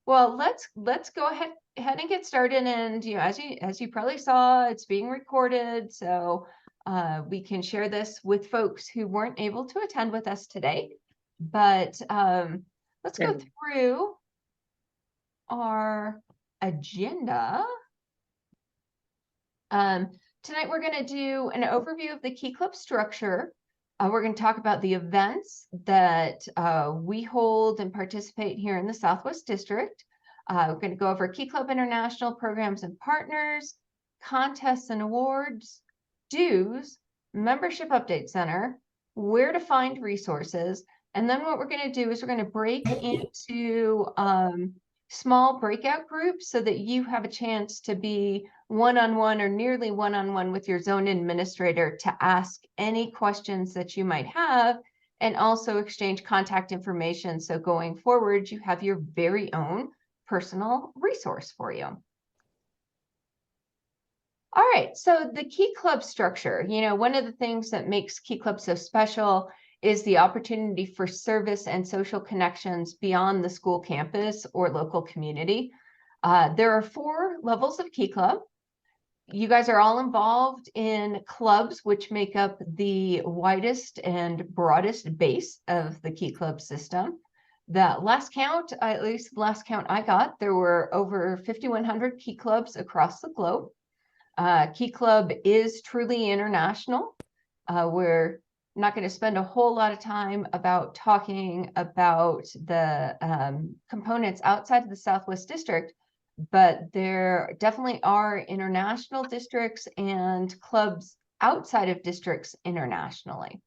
Well, let's go ahead and get started. And as you probably saw, it's being recorded, so we can share this with folks who weren't able to attend with us today. But let's go And through our agenda. Um, Tonight we're going to do an overview of the Key Club structure. We're going to talk about the events that we hold and participate here in the Southwest District. We're going to go over Key Club International programs and partners, contests and awards, dues, membership update center, where to find resources. And then what we're going to do is we're going to break into small breakout groups so that you have a chance to be one-on-one or nearly one-on-one with your zone administrator to ask any questions that you might have, and also exchange contact information. So going forward, you have your very own personal resource for you. All right, so the Key Club structure, one of the things that makes Key Club so special is the opportunity for service and social connections beyond the school campus or local community. There are 4 levels of Key Club. You guys are all involved in clubs, which make up the widest and broadest base of the Key Club system. The last count, at least the last count I got, there were over 5,100 Key Clubs across the globe. Key Club is truly international. We're not going to spend a whole lot of time about talking about the components outside of the Southwest District, but there definitely are international districts and clubs outside of districts internationally.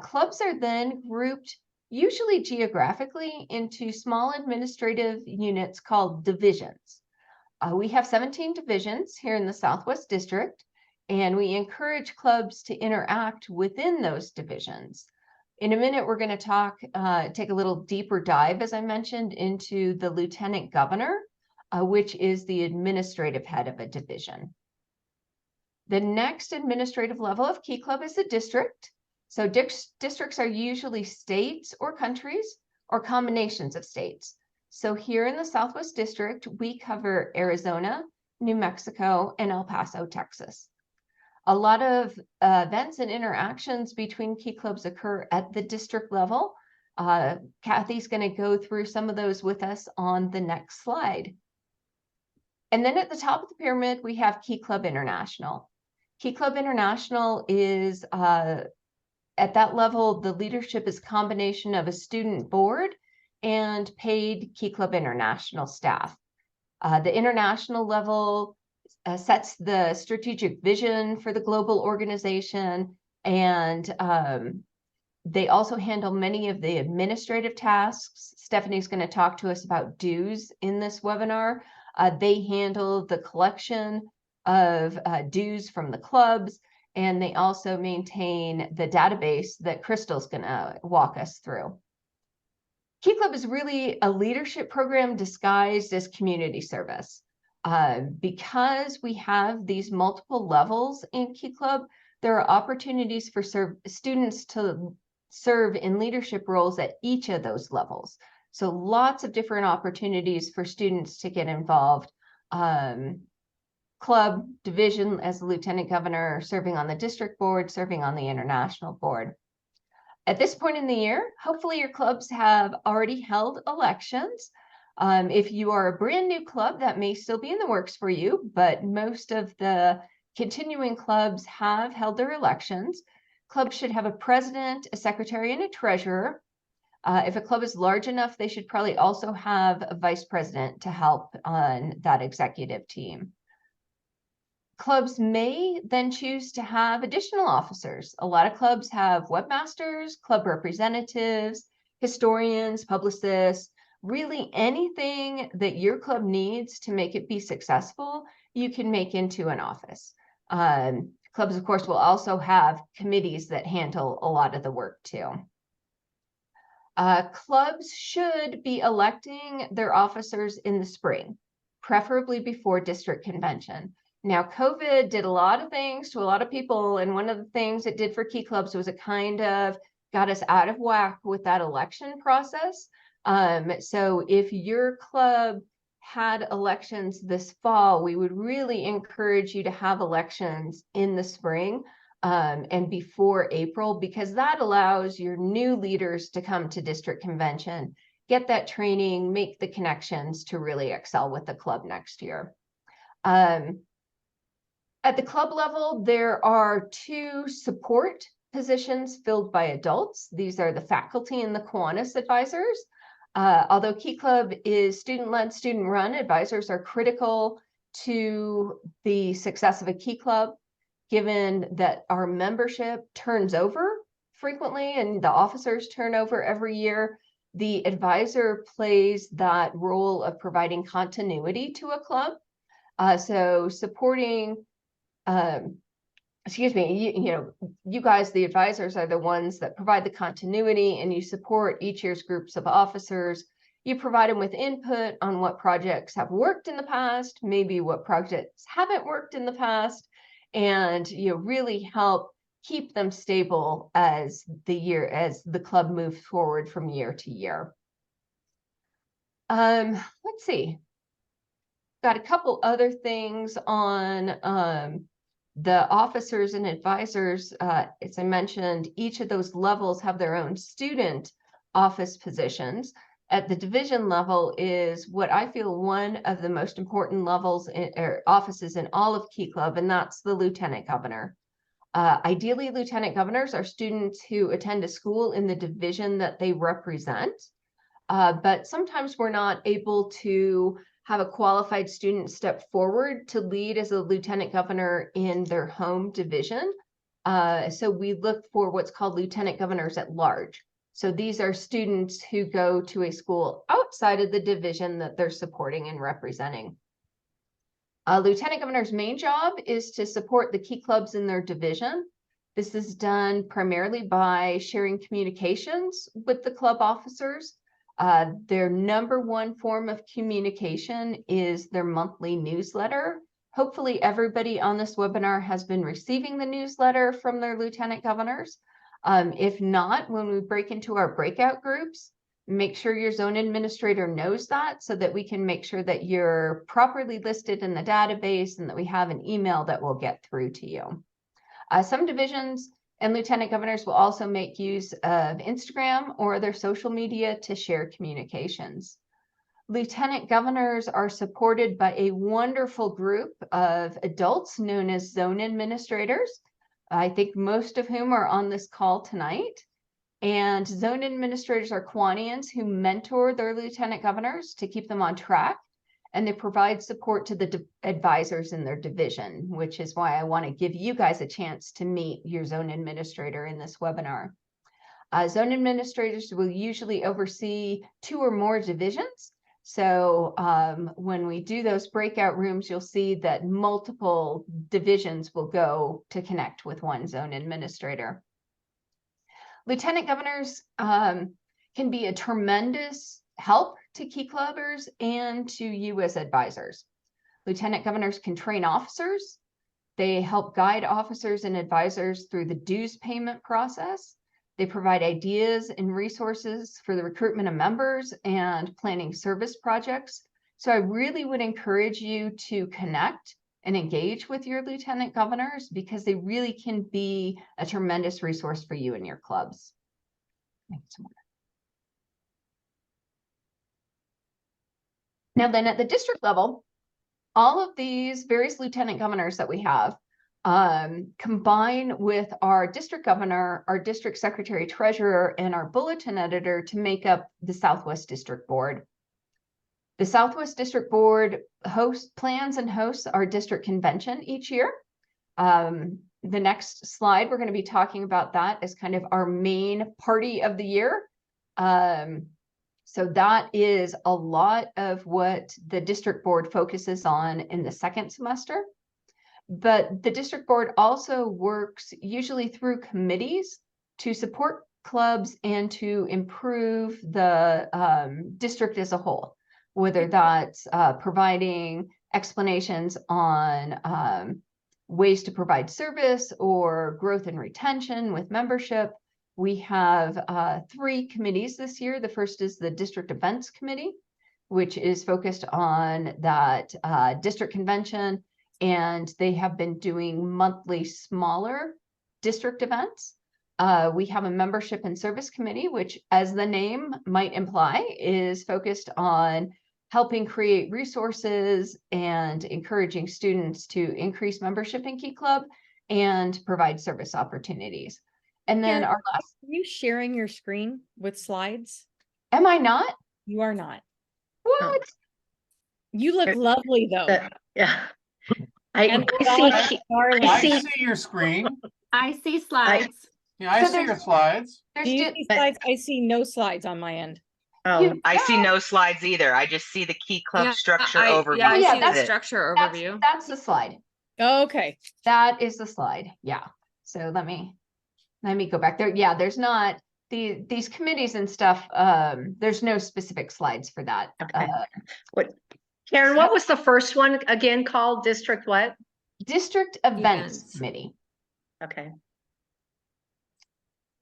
Clubs are then grouped, usually geographically, into small administrative units called divisions. We have 17 divisions here in the Southwest District, and we encourage clubs to interact within those divisions. In a minute, we're going to take a little deeper dive, as I mentioned, into the Lieutenant Governor, which is the administrative head of a division. The next administrative level of Key Club is the district. So districts are usually states or countries or combinations of states. So here in the Southwest District, we cover Arizona, New Mexico, and El Paso, Texas. A lot of events and interactions between Key Clubs occur at the district level. Kathy's going to go through some of those with us on the next slide. And then at the top of the pyramid, we have Key Club International. Key Club International is, at that level, the leadership is a combination of a student board and paid Key Club International staff. The international level sets the strategic vision for the global organization, and they also handle many of the administrative tasks. Stephanie's going to talk to us about dues in this webinar. They handle the collection of dues from the clubs, and they also maintain the database that Crystal's going to walk us through. Key Club is really a leadership program disguised as community service. Because we have these multiple levels in Key Club, there are opportunities for students to serve in leadership roles at each of those levels. So lots of different opportunities for students to get involved. Club, division as the lieutenant governor, serving on the district board, serving on the international board. At this point in the year, hopefully your clubs have already held elections. If you are a brand new club, that may still be in the works for you, but most of the continuing clubs have held their elections. Clubs should have a president, a secretary, and a treasurer. If a club is large enough, they should probably also have a vice president to help on that executive team. Clubs may then choose to have additional officers. A lot of clubs have webmasters, club representatives, historians, publicists, really anything that your club needs to make it be successful, you can make into an office. Clubs, of course, will also have committees that handle a lot of the work too. Clubs should be electing their officers in the spring, preferably before district convention. Now, COVID did a lot of things to a lot of people, and one of the things it did for Key Clubs was it kind of got us out of whack with that election process. So if your club had elections this fall, we would really encourage you to have elections in the spring and before April, because that allows your new leaders to come to district convention, get that training, make the connections to really excel with the club next year. At the club level, there are 2 support positions filled by adults. These are the faculty and the Kiwanis advisors. Although Key Club is student-led, student-run, advisors are critical to the success of a Key Club, given that our membership turns over frequently and the officers turn over every year. The advisor plays that role of providing continuity to a club. So supporting, you guys, the advisors, are the ones that provide the continuity, and you support each year's groups of officers. You provide them with input on what projects have worked in the past, maybe what projects haven't worked in the past, and really help keep them stable as the club moves forward from year to year. Let's see. Got a couple other things on the officers and advisors. As I mentioned, each of those levels have their own student office positions. At the division level is what I feel one of the most important levels or offices in all of Key Club, and that's the lieutenant governor. Ideally, lieutenant governors are students who attend a school in the division that they represent, but sometimes we're not able to have a qualified student step forward to lead as a lieutenant governor in their home division. So we look for what's called lieutenant governors at large. So these are students who go to a school outside of the division that they're supporting and representing. Lieutenant governor's main job is to support the Key Clubs in their division. This is done primarily by sharing communications with the club officers. Their #1 form of communication is their monthly newsletter. Hopefully everybody on this webinar has been receiving the newsletter from their lieutenant governors. If not, when we break into our breakout groups, make sure your zone administrator knows that, so that we can make sure that you're properly listed in the database and that we have an email that will get through to you. Some divisions and lieutenant governors will also make use of Instagram or other social media to share communications. Lieutenant governors are supported by a wonderful group of adults known as zone administrators. I think most of whom are on this call tonight. And zone administrators are Kiwanians who mentor their lieutenant governors to keep them on track, and they provide support to the advisors in their division, which is why I want to give you guys a chance to meet your zone administrator in this webinar. Zone administrators will usually oversee 2 or more divisions. So when we do those breakout rooms, you'll see that multiple divisions will go to connect with one zone administrator. Lieutenant governors can be a tremendous help to Key Clubbers and to you as advisors. Lieutenant governors can train officers. They help guide officers and advisors through the dues payment process. They provide ideas and resources for the recruitment of members and planning service projects. So I really would encourage you to connect and engage with your lieutenant governors, because they really can be a tremendous resource for you and your clubs. Now then, at the district level, all of these various lieutenant governors that we have combine with our district governor, our district secretary treasurer, and our bulletin editor to make up the Southwest District Board. The Southwest District Board plans and hosts our district convention each year. The next slide, we're going to be talking about that as kind of our main party of the year. So that is a lot of what the district board focuses on in the second semester. But the district board also works usually through committees to support clubs and to improve the district as a whole, whether that's providing explanations on ways to provide service or growth and retention with membership, We have 3 committees this year. The first is the District Events Committee, which is focused on that district convention, and they have been doing monthly smaller district events. We have a Membership and Service Committee, which, as the name might imply, is focused on helping create resources and encouraging students to increase membership in Key Club and provide service opportunities. And then our last. Are you sharing your screen with slides? Am I not? You are not. What? You look lovely though. Yeah. And I see your screen. I see slides. Yeah, I So see your slides. Do you see slides? I see no slides on my end. Oh, I see no slides either. I just see the Key Club structure overview. Yeah, I Yeah, see that's the it. structure That's, overview. that's the slide. Okay. That is the slide. Yeah. So let me go back there. Yeah, there's not these committees and stuff. There's no specific slides for that. okay. Karen, what was the first one again called? District what? District Events Events. Committee. Okay.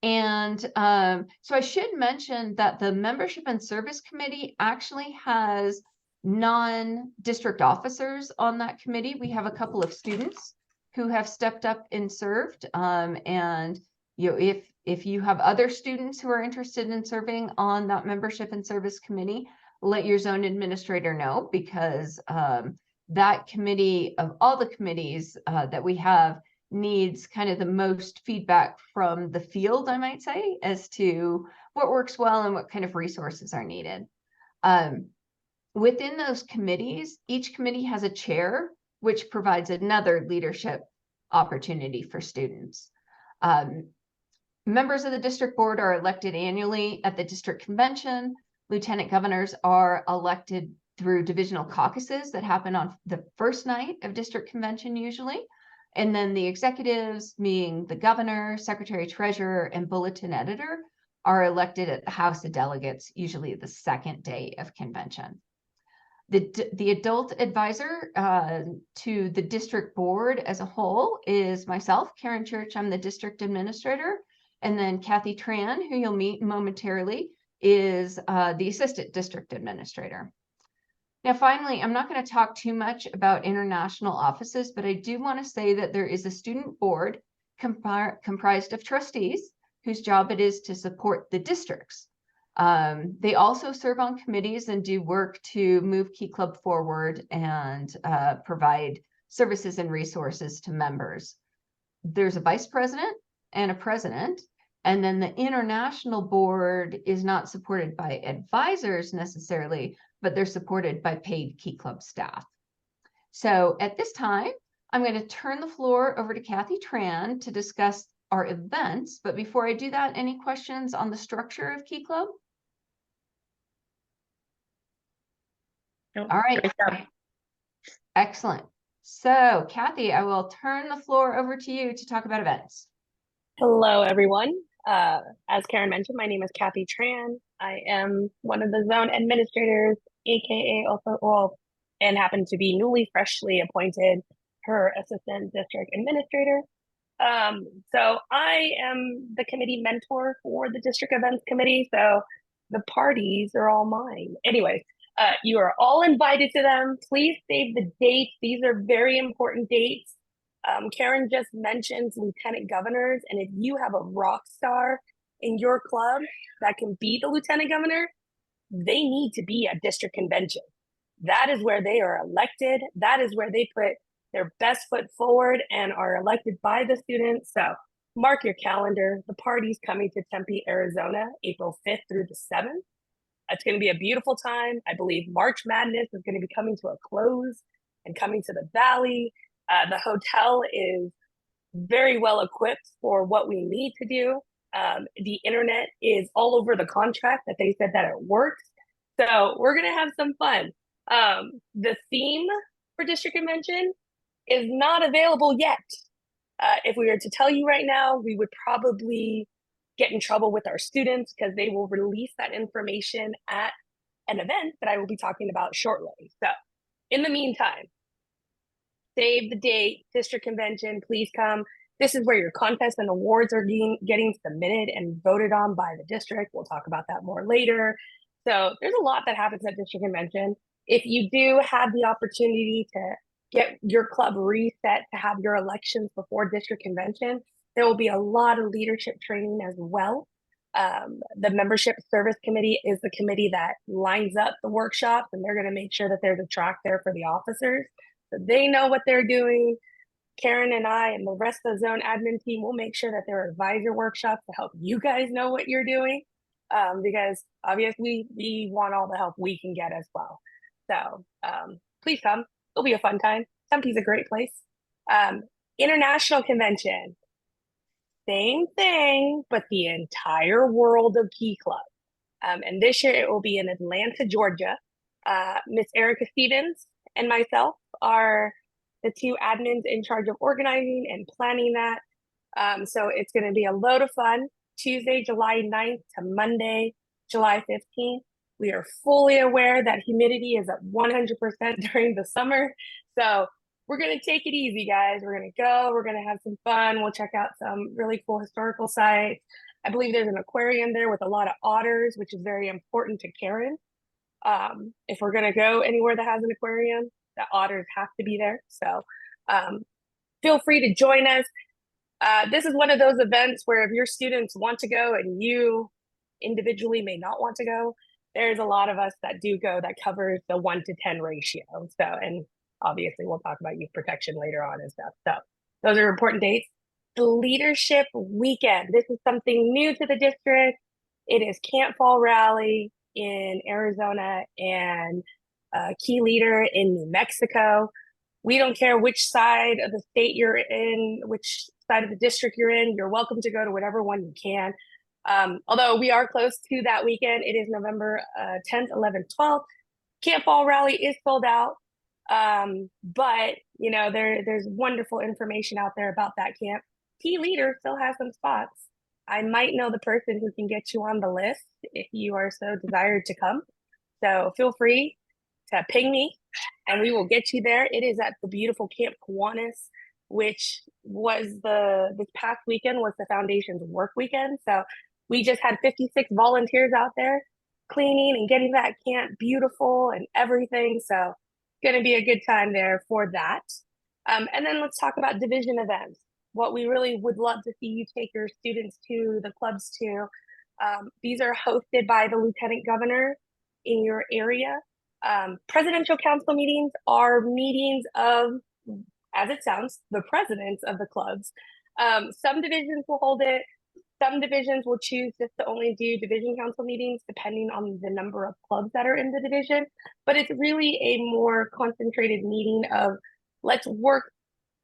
And so I should mention that the Membership and Service Committee actually has non-district officers on that committee. We have a couple of students who have stepped up and served. And you know, if you have other students who are interested in serving on that Membership and Service Committee, let your zone administrator know, because that committee, of all the committees that we have, needs kind of the most feedback from the field, I might say, as to what works well and what kind of resources are needed. Within those committees, each committee has a chair, which provides another leadership opportunity for students. Members of the district board are elected annually at the district convention. Lieutenant governors are elected through divisional caucuses that happen on the first night of district convention usually. And then the executives, being the governor, secretary treasurer, and bulletin editor, are elected at the House of Delegates, usually the second day of convention. The adult advisor to the district board as a whole is myself, Karen Church. I'm the district administrator. And then Kathy Tran, who you'll meet momentarily, is the assistant district administrator. Now, finally, I'm not going to talk too much about international offices, but I do want to say that there is a student board comprised of trustees whose job it is to support the districts. They also serve on committees and do work to move Key Club forward and provide services and resources to members. There's a vice president and a president, and then the international board is not supported by advisors necessarily, but they're supported by paid Key Club staff. So at this time, I'm going to turn the floor over to Kathy Tran to discuss our events. But before I do that, any questions on the structure of Key Club? Nope. All right. Excellent. So Kathy, I will turn the floor over to you to talk about events. Hello, everyone. As Karen mentioned, my name is Kathy Tran. I am one of the zone administrators, aka also, well, and happen to be newly freshly appointed her assistant district administrator. So I am the committee mentor for the district events committee. So the parties are all mine. Anyways, you are all invited to them. Please save the dates. These are very important dates. Karen just mentioned lieutenant governors, and if you have a rock star in your club that can be the lieutenant governor, they need to be at district convention. That is where they are elected. That is where they put their best foot forward and are elected by the students. So mark your calendar. The party's coming to Tempe, Arizona, April 5th through the 7th. It's going to be a beautiful time. I believe March Madness is going to be coming to a close and coming to the Valley. The hotel is very well equipped for what we need to do. The internet is all over the contract that they said that it works. So we're going to have some fun. The theme for district convention is not available yet. If we were to tell you right now, we would probably get in trouble with our students because they will release that information at an event that I will be talking about shortly. So in the meantime, save the date, district convention, please come. This is where your contests and awards are getting submitted and voted on by the district. We'll talk about that more later. So there's a lot that happens at district convention. If you do have the opportunity to get your club reset to have your elections before district convention, there will be a lot of leadership training as well. The membership service committee is the committee that lines up the workshops, and they're going to make sure that there's a track there for the officers, so they know what they're doing. Karen and I and the rest of the zone admin team will make sure that there are advisor workshops to help you guys know what you're doing, because obviously we want all the help we can get as well. So please come. It'll be a fun time. Tempe's a great place. International convention. Same thing, but the entire world of Key Club. And this year it will be in Atlanta, Georgia. Miss Erica Stevens and myself are the two admins in charge of organizing and planning that. So it's going to be a load of fun. Tuesday, July 9th to Monday, July 15th. We are fully aware that humidity is at 100% during the summer. So we're going to take it easy, guys. We're going to go. We're going to have some fun. We'll check out some really cool historical sites. I believe there's an aquarium there with a lot of otters, which is very important to Karen. If we're going to go anywhere that has an aquarium, the otters have to be there. So feel free to join us. This is one of those events where if your students want to go and you individually may not want to go, there's a lot of us that do go that covers the 1 to 10 ratio. So, and obviously we'll talk about youth protection later on and stuff. So those are important dates. The leadership weekend. This is something new to the district. It is Camp Fall Rally in Arizona and Key Leader in New Mexico. We don't care which side of the state you're in, which side of the district you're in. You're welcome to go to whatever one you can. Although we are close to that weekend, it is November 10th, 11th, 12th. Camp Fall Rally is sold out. But you know, there's wonderful information out there about that camp. Key Leader still has some spots. I might know the person who can get you on the list if you are so desired to come. So feel free to ping me and we will get you there. It is at the beautiful Camp Kiwanis, which was this past weekend was the foundation's work weekend. So we just had 56 volunteers out there cleaning and getting that camp beautiful and everything. So going to be a good time there for that. And then let's talk about division events. What we really would love to see you take your students to, the clubs to. These are hosted by the Lieutenant Governor in your area. Presidential council meetings are meetings of, as it sounds, the presidents of the clubs. Some divisions will hold it. Some divisions will choose just to only do division council meetings depending on the number of clubs that are in the division. But it's really a more concentrated meeting of let's work,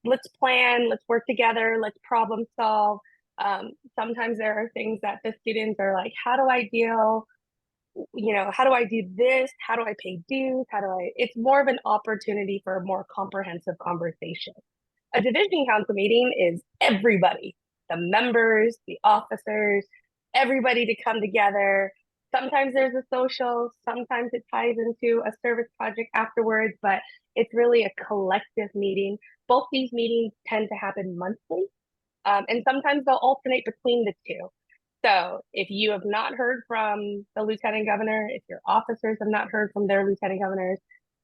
let's plan, let's work together, let's problem solve. Sometimes there are things that the students are like, how do I deal? You know, how do I do this? How do I pay dues? It's more of an opportunity for a more comprehensive conversation. A division council meeting is everybody. The members, the officers, everybody to come together. Sometimes there's a social, sometimes it ties into a service project afterwards, but it's really a collective meeting. Both these meetings tend to happen monthly, and sometimes they'll alternate between the two. So if you have not heard from the Lieutenant Governor, if your officers have not heard from their Lieutenant Governors,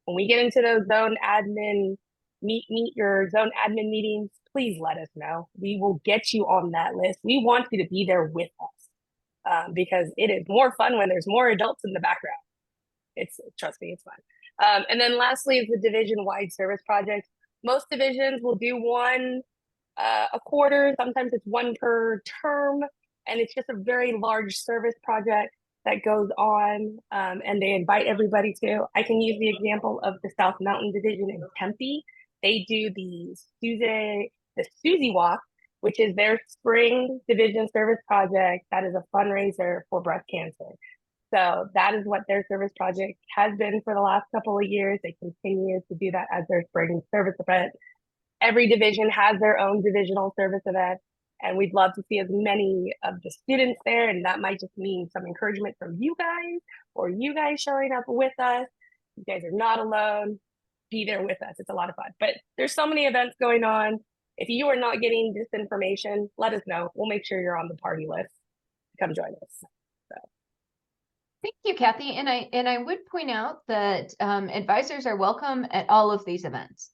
when we get into those zone admin, meet your zone admin meetings, please let us know. We will get you on that list. We want you to be there with us because it is more fun when there's more adults in the background. Trust me, it's fun. And then lastly is the division-wide service project. Most divisions will do one a quarter. Sometimes it's one per term. And it's just a very large service project that goes on and they invite everybody to. I can use the example of the South Mountain Division in Tempe. They do the Susie Walk, which is their spring division service project. That is a fundraiser for breast cancer. So that is what their service project has been for the last couple of years. They continue to do that as their spring service event. Every division has their own divisional service event, and we'd love to see as many of the students there. And that might just mean some encouragement from you guys or you guys showing up with us. You guys are not alone. Be there with us. It's a lot of fun. But there's so many events going on. If you are not getting this information, let us know. We'll make sure you're on the party list. Come join us. Thank you, Kathy. And I would point out that advisors are welcome at all of these events.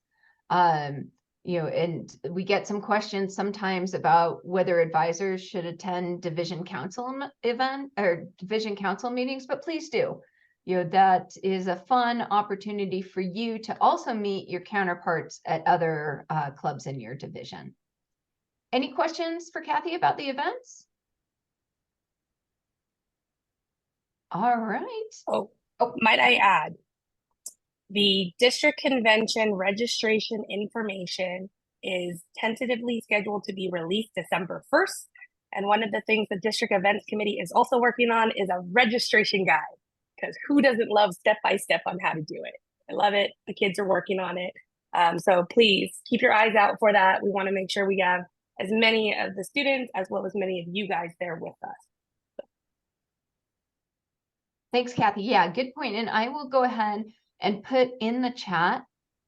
You know, and we get some questions sometimes about whether advisors should attend division council event or division council meetings, but please do. You know, that is a fun opportunity for you to also meet your counterparts at other clubs in your division. Any questions for Kathy about the events? All right. Oh, might I add, the district convention registration information is tentatively scheduled to be released December 1st. And one of the things the district events committee is also working on is a registration guide, because who doesn't love step-by-step on how to do it? I love it. The kids are working on it. So please keep your eyes out for that. We want to make sure we have as many of the students as well as many of you guys there with us. Thanks, Kathy. Yeah, good point. And I will go ahead and put in the chat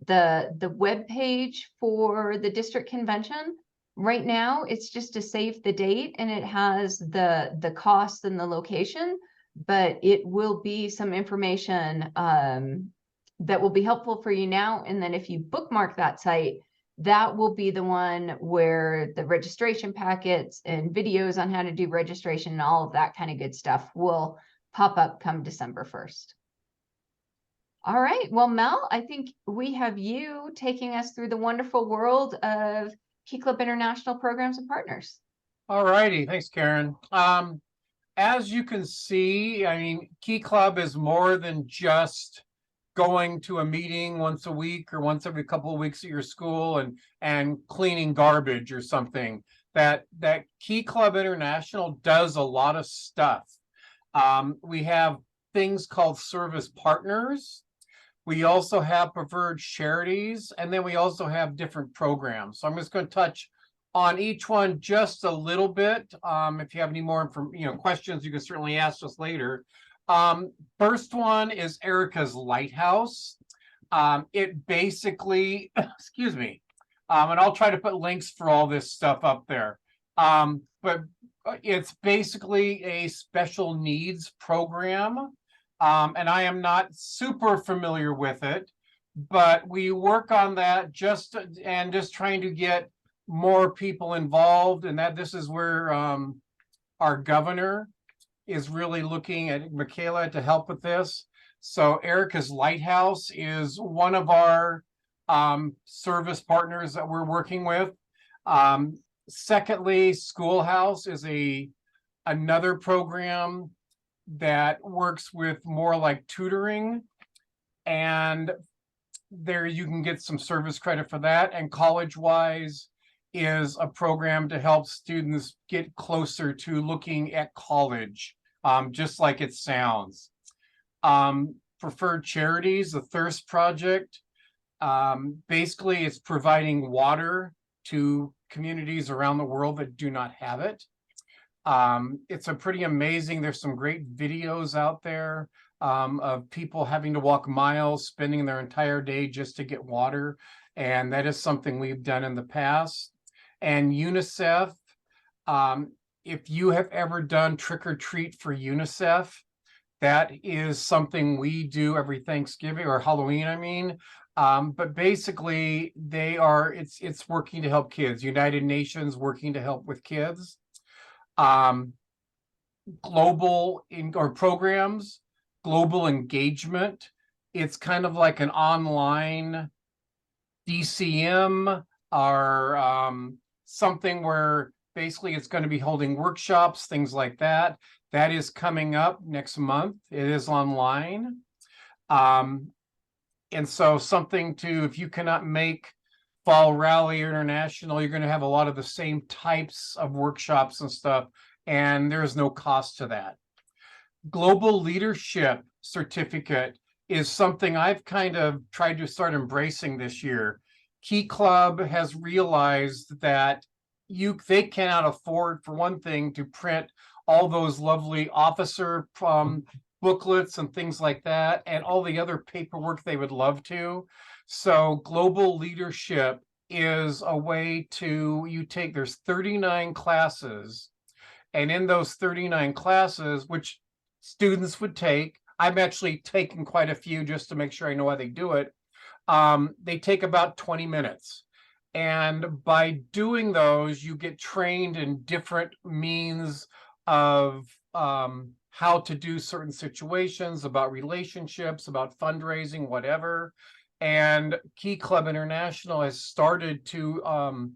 the webpage for the district convention. Right now, it's just to save the date, and it has the cost and the location, but it will be some information that will be helpful for you now. And then if you bookmark that site, that will be the one where the registration packets and videos on how to do registration and all of that kind of good stuff will pop up come December 1st. All right, well, Mel, I think we have you taking us through the wonderful world of Key Club International Programs and Partners. All righty, thanks, Karen. As you can see, I mean, Key Club is more than just going to a meeting once a week or once every couple of weeks at your school and cleaning garbage or something. That Key Club International does a lot of stuff. We have things called service partners. We also have preferred charities, and then we also have different programs. So I'm just going to touch on each one just a little bit. If you have any more questions, you can certainly ask us later. First one is Erica's Lighthouse. It basically, excuse me, and I'll try to put links for all this stuff up there. But it's basically a special needs program. And I am not super familiar with it, but we work on that just trying to get more people involved, and that this is where our governor is really looking at Michaela to help with this. So Erica's Lighthouse is one of our service partners that we're working with. Secondly, Schoolhouse is another program that works with more like tutoring, and there you can get some service credit for that. And College Wise is a program to help students get closer to looking at college, just like it sounds. Preferred Charities, the Thirst Project, basically it's providing water to communities around the world that do not have it. It's a pretty amazing, there's some great videos out there of people having to walk miles, spending their entire day just to get water. And that is something we've done in the past. And UNICEF, if you have ever done Trick or Treat for UNICEF, that is something we do every Thanksgiving or Halloween, I mean. But basically it's working to help kids. United Nations working to help with kids. Global programs, global engagement. It's kind of like an online DCM or something where basically it's going to be holding workshops, things like that. That is coming up next month. It is online. And so something if you cannot make Fall Rally International, you're going to have a lot of the same types of workshops and stuff, and there's no cost to that. Global Leadership Certificate is something I've kind of tried to start embracing this year. Key Club has realized that they cannot afford, for one thing, to print all those lovely officer booklets and things like that, and all the other paperwork they would love to. So Global Leadership is a way to, there's 39 classes. And in those 39 classes, which students would take, I've actually taken quite a few just to make sure I know how they do it. They take about 20 minutes. And by doing those, you get trained in different means of how to do certain situations, about relationships, about fundraising, whatever. And Key Club International has started to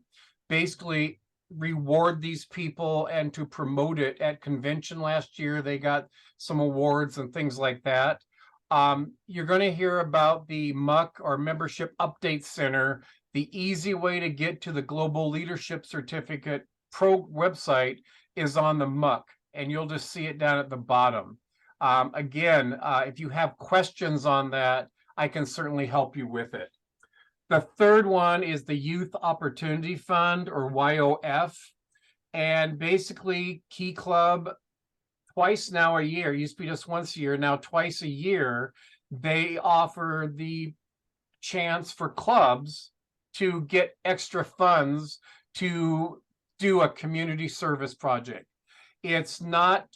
basically reward these people and to promote it at convention last year. They got some awards and things like that. You're going to hear about the MUC, or Membership Update Center. The easy way to get to the Global Leadership Certificate website is on the MUC, and you'll just see it down at the bottom. Again, if you have questions on that, I can certainly help you with it. The third one is the Youth Opportunity Fund, or YOF. And basically, Key Club, twice now a year, used to be just once a year, now twice a year, they offer the chance for clubs to get extra funds to do a community service project. It's not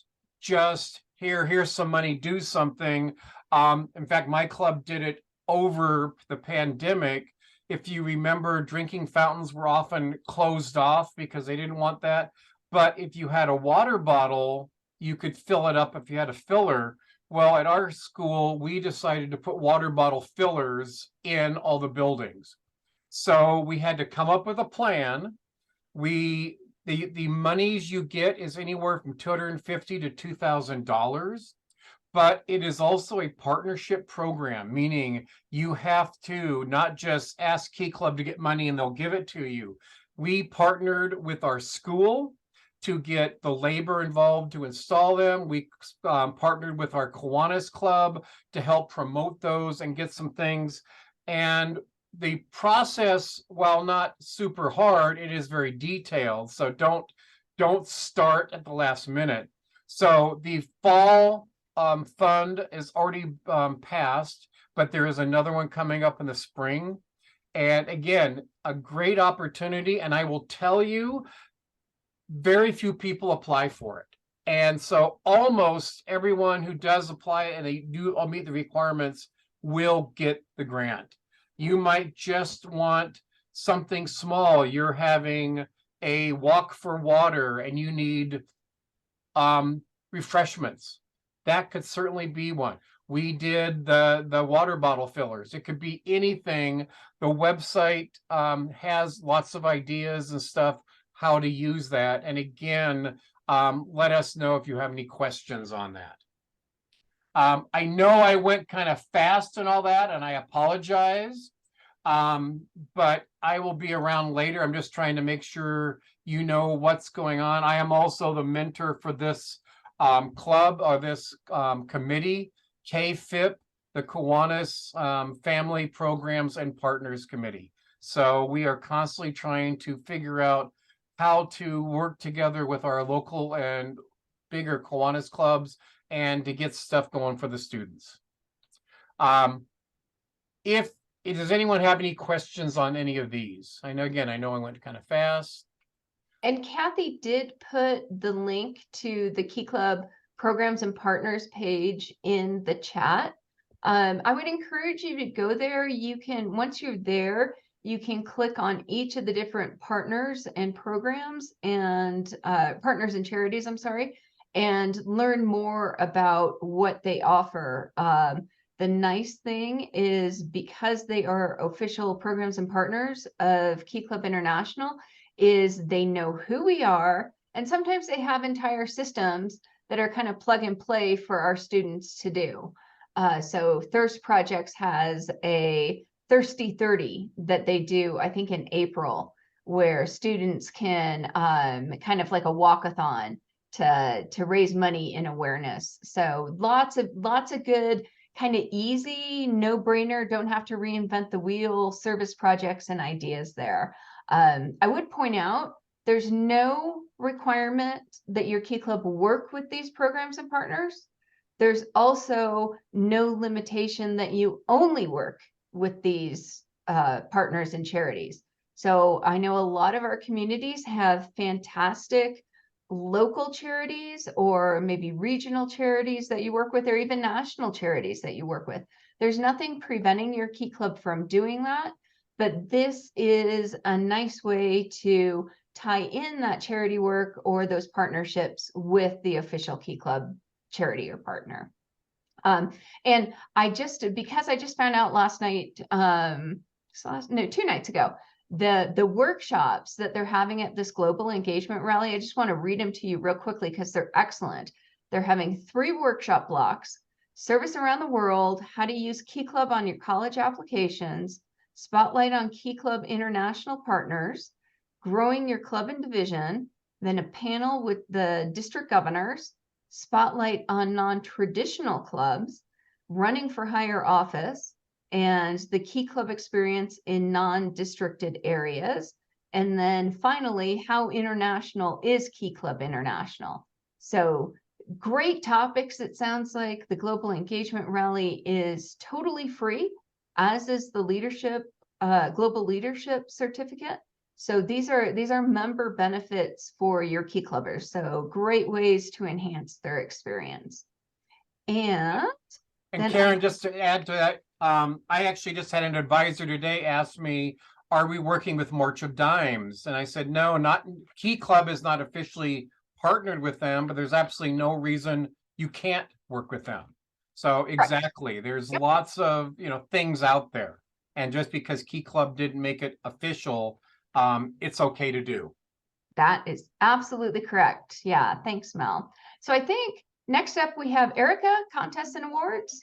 just here's some money, do something. In fact, my club did it over the pandemic. If you remember, drinking fountains were often closed off because they didn't want that. But if you had a water bottle, you could fill it up if you had a filler. Well, at our school, we decided to put water bottle fillers in all the buildings. So we had to come up with a plan. The monies you get is anywhere from $250 to $2,000. But it is also a partnership program, meaning you have to not just ask Key Club to get money and they'll give it to you. We partnered with our school to get the labor involved to install them. We partnered with our Kiwanis Club to help promote those and get some things. And the process, while not super hard, it is very detailed. So don't start at the last minute. So the fall fund is already passed, but there is another one coming up in the spring. And again, a great opportunity. And I will tell you, very few people apply for it. And so almost everyone who does apply and they do all meet the requirements will get the grant. You might just want something small. You're having a walk for water and you need refreshments. That could certainly be one. We did the water bottle fillers. It could be anything. The website has lots of ideas and stuff how to use that. And again, let us know if you have any questions on that. I know I went kind of fast and all that, and I apologize. But I will be around later. I'm just trying to make sure you know what's going on. I am also the mentor for this club, or this committee, KFIP, the Kiwanis Family Programs and Partners Committee. So we are constantly trying to figure out how to work together with our local and bigger Kiwanis clubs and to get stuff going for the students. Does anyone have any questions on any of these? I know I went kind of fast. And Kathy did put the link to the Key Club Programs and Partners page in the chat. I would encourage you to go there. You can, once you're there, you can click on each of the different partners and programs and partners and charities, I'm sorry, and learn more about what they offer. The nice thing is, because they are official programs and partners of Key Club International, is they know who we are, and sometimes they have entire systems that are kind of plug and play for our students to do. So Thirst Projects has a Thirsty 30 that they do, I think in April, where students can kind of like a walkathon to raise money in awareness. So lots of good, kind of easy, no-brainer, don't have to reinvent the wheel service projects and ideas there. I would point out there's no requirement that your Key Club work with these programs and partners. There's also no limitation that you only work with these partners and charities. So I know a lot of our communities have fantastic local charities or maybe regional charities that you work with, or even national charities that you work with. There's nothing preventing your Key Club from doing that, but this is a nice way to tie in that charity work or those partnerships with the official Key Club charity or partner. And because I just found out last night, 2 nights ago, the workshops that they're having at this global engagement rally, I just want to read them to you real quickly because they're excellent. They're having 3 workshop blocks: service around the world, how to use Key Club on your college applications, spotlight on Key Club international partners, growing your club and division, then a panel with the district governors, spotlight on non-traditional clubs, running for higher office, and the Key Club experience in non-districted areas. And then finally, how international is Key Club International? So great topics. It sounds like the Global Engagement Rally is totally free, as is the Global Leadership Certificate. So these are member benefits for your Key Clubbers. So great ways to enhance their experience. And Karen, just to add to that, I actually just had an advisor today ask me, are we working with March of Dimes? And I said, no, not Key Club is not officially partnered with them, but there's absolutely no reason you can't work with them. So exactly, there's lots of, things out there. And just because Key Club didn't make it official, it's okay to do. That is absolutely correct. Yeah, thanks, Mel. So I think next up we have Erica, contests and awards.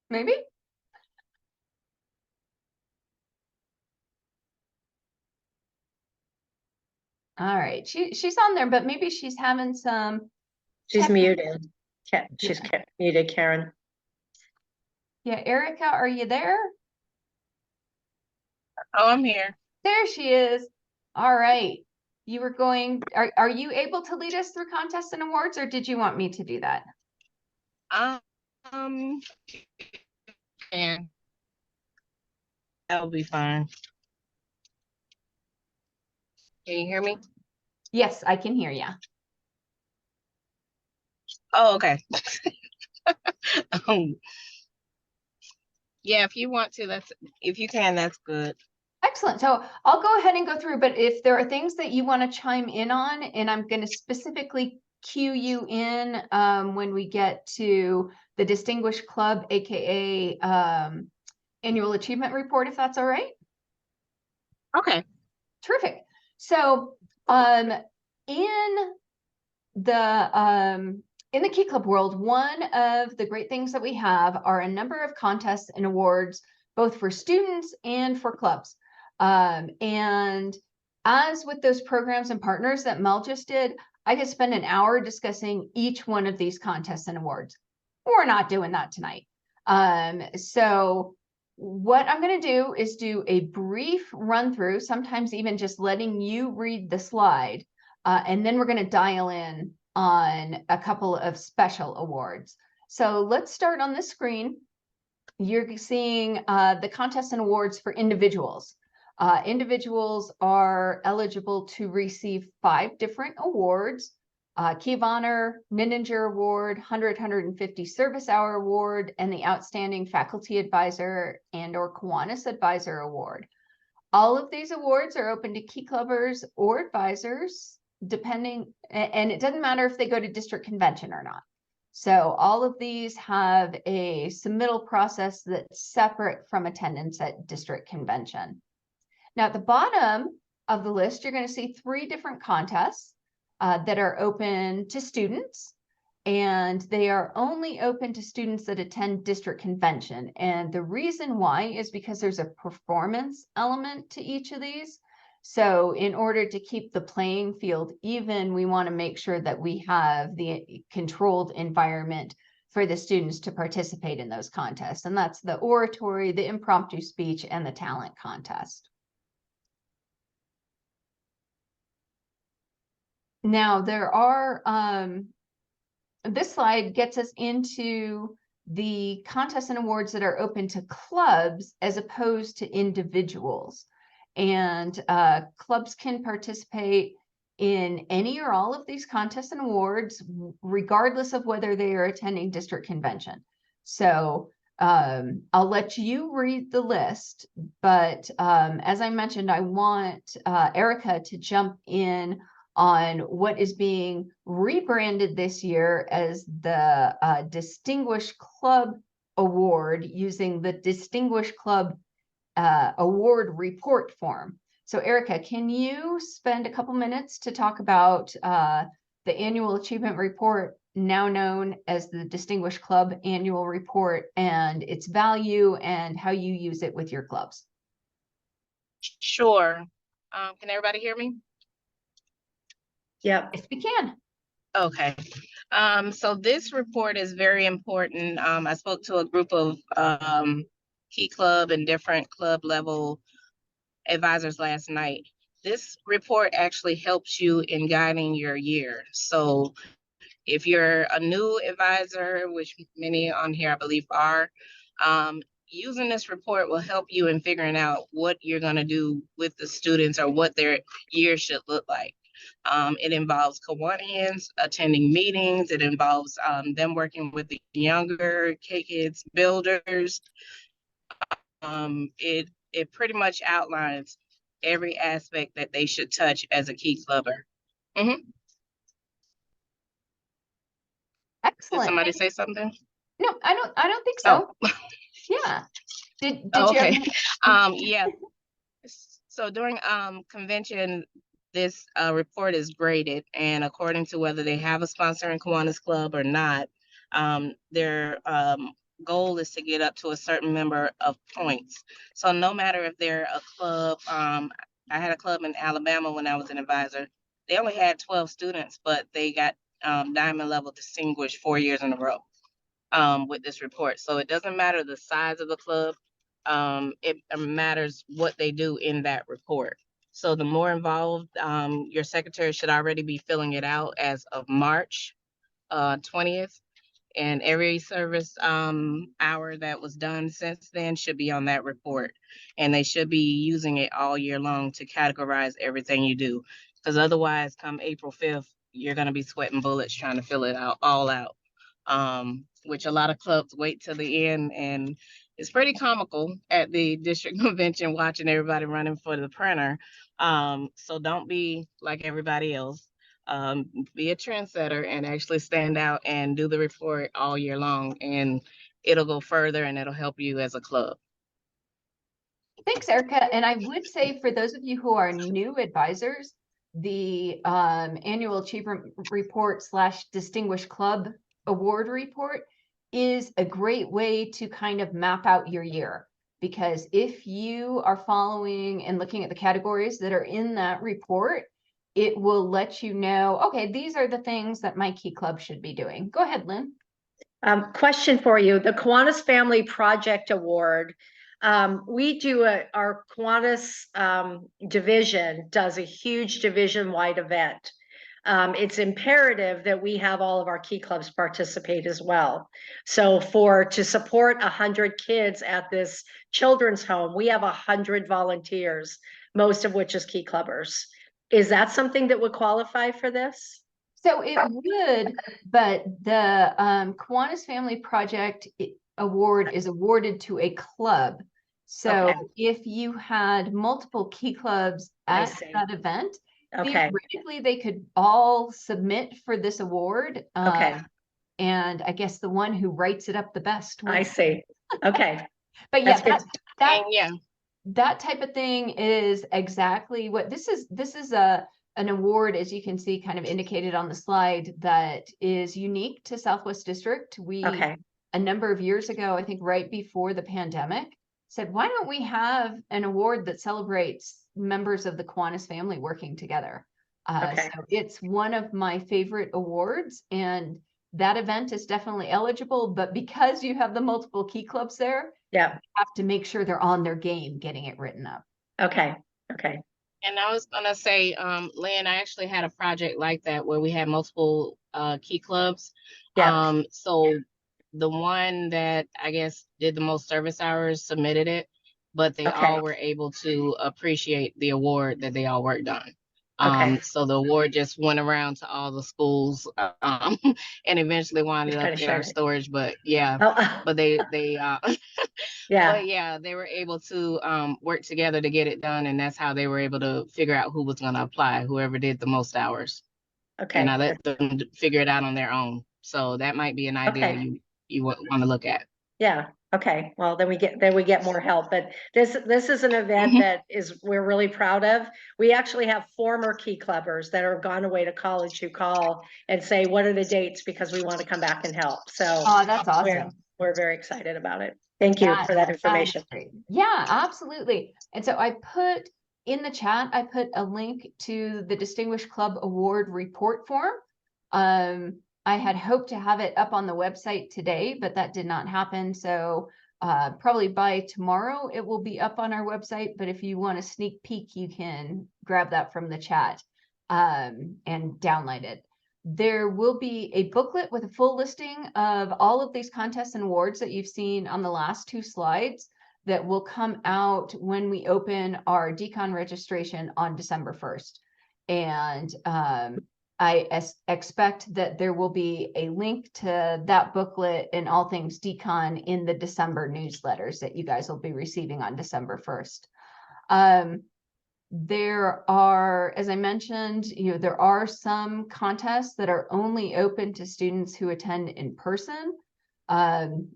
Maybe? All right, she's on there, but maybe she's having some. She's muted. She's muted, Karen. Yeah, Erica, are you there? Oh, I'm here. There she is. All right. You were going, are you able to lead us through contests and awards, or did you want me to do that? And that'll be fine. Can you hear me? Yes, I can hear you. Oh, okay. Yeah, if you want to, if you can, that's good. Excellent. So I'll go ahead and go through, but if there are things that you want to chime in on, and I'm going to specifically cue you in when we get to the Distinguished Club, aka Annual Achievement Report, if that's all right. Okay. Terrific. So in the Key Club world, one of the great things that we have are a number of contests and awards, both for students and for clubs. And as with those programs and partners that Mel just did, I could spend an hour discussing each one of these contests and awards. We're not doing that tonight. So what I'm going to do is do a brief run through, sometimes even just letting you read the slide, and then we're going to dial in on a couple of special awards. So let's start on this screen. You're seeing the contests and awards for individuals. Individuals are eligible to receive 5 different awards: Key of Honor, Ninninger Award, 150 Service Hour Award, and the Outstanding Faculty Advisor and/or Kiwanis Advisor Award. All of these awards are open to Key Clubbers or advisors, depending, and it doesn't matter if they go to district convention or not. So all of these have a submittal process that's separate from attendance at district convention. Now, at the bottom of the list, you're going to see 3 different contests that are open to students, and they are only open to students that attend district convention. And the reason why is because there's a performance element to each of these. So in order to keep the playing field even, we want to make sure that we have the controlled environment for the students to participate in those contests. And that's the oratory, the impromptu speech, and the talent contest. Now, there are, this slide gets us into the contests and awards that are open to clubs as opposed to individuals. And clubs can participate in any or all of these contests and awards, regardless of whether they are attending district convention. So I'll let you read the list, but as I mentioned, I want Erica to jump in on what is being rebranded this year as the Distinguished Club Award, using the Distinguished Club Award report form. So Erica, can you spend a couple minutes to talk about the annual achievement report, now known as the Distinguished Club Annual Report, and its value and how you use it with your clubs? Sure. Can everybody hear me? Yep. If we can. Okay. So this report is very important. I spoke to a group of Key Club and different club level advisors last night. This report actually helps you in guiding your year. So if you're a new advisor, which many on here I believe are, using this report will help you in figuring out what you're going to do with the students or what their year should look like. It involves Kiwanians attending meetings. It involves them working with the younger kids, builders. It pretty much outlines every aspect that they should touch as a Key Clubber. Did Excellent. somebody say something? No, I don't think so. Oh. Yeah. Did Okay. you have Yeah. So during convention, this report is graded, and according to whether they have a sponsor in Kiwanis Club or not, their goal is to get up to a certain number of points. So no matter if they're a club, I had a club in Alabama when I was an advisor. They only had 12 students, but they got diamond level distinguished 4 years in a row with this report. So it doesn't matter the size of the club. It matters what they do in that report. So the more involved, your secretary should already be filling it out as of March 20th. And every service hour that was done since then should be on that report. And they should be using it all year long to categorize everything you do. Because otherwise, come April 5th, you're going to be sweating bullets trying to fill it out all out. Which a lot of clubs wait till the end, and it's pretty comical at the district convention watching everybody running for the printer. So don't be like everybody else. Be a trendsetter and actually stand out and do the report all year long, and it'll go further and it'll help you as a club. Thanks, Erica. And I would say for those of you who are new advisors, the annual achievement report / Distinguished Club Award report is a great way to kind of map out your year. Because if you are following and looking at the categories that are in that report, it will let you know, okay, these are the things that my Key Club should be doing. Go ahead, Lynn. Question for you. The Kiwanis Family Project Award. We do our Kiwanis division does a huge division-wide event. It's imperative that we have all of our Key Clubs participate as well. So to support 100 kids at this children's home, we have 100 volunteers, most of which is Key Clubbers. Is that something that would qualify for this? So it would, but the Kiwanis Family Project Award is awarded to a club. So Okay. if you had multiple Key Clubs I at see. that event, Okay. theoretically they could all submit for this award. Okay. And I guess the one who writes it up the best I wins. see. Okay. But yeah, That's good. And yeah, that type of thing is exactly what this is. This is an award, as you can see, kind of indicated on the slide, that is unique to Southwest District. We, Okay. a number of years ago, I think right before the pandemic, said, why don't we have an award that celebrates members of the Kiwanis family working together? Okay. So it's one of my favorite awards, and that event is definitely eligible, but because you have the multiple Key Clubs there, Yeah. you have to make sure they're on their game getting it written up. Okay. Okay. and I was gonna say, Lynn, I actually had a project like that where we had multiple Key Clubs. Yeah. So the one that I guess did the most service hours submitted it, but they Okay. all were able to appreciate the award that they all worked on. Okay. So the award just went around to all the schools, and eventually wound Just up kinda in our shared it. storage. But yeah, Oh, but they yeah, but yeah, they were able to work together to get it done, and that's how they were able to figure out who was going to apply, whoever did the most hours. And I okay, let them figure it out on their own. So that might be an idea okay. you want to look at. Yeah, okay, well, then we get more help, but this is an event Mhm. that we're really proud of. We actually have former Key Clubbers that are gone away to college who call and say, what are the dates? Because we want to come back and help, so Oh, that's we're, awesome. we're very excited about it. Thank you for that information. Great. Yeah, absolutely. And so I put in the chat, I put a link to the Distinguished Club Award report form. I had hoped to have it up on the website today, but that did not happen. So probably by tomorrow it will be up on our website. But if you want a sneak peek, you can grab that from the chat and download it. There will be a booklet with a full listing of all of these contests and awards that you've seen on the last two slides that will come out when we open our DCON registration on December 1st. And I expect that there will be a link to that booklet and all things DCON in the December newsletters that you guys will be receiving on December 1st. There are, as I mentioned, there are some contests that are only open to students who attend in person.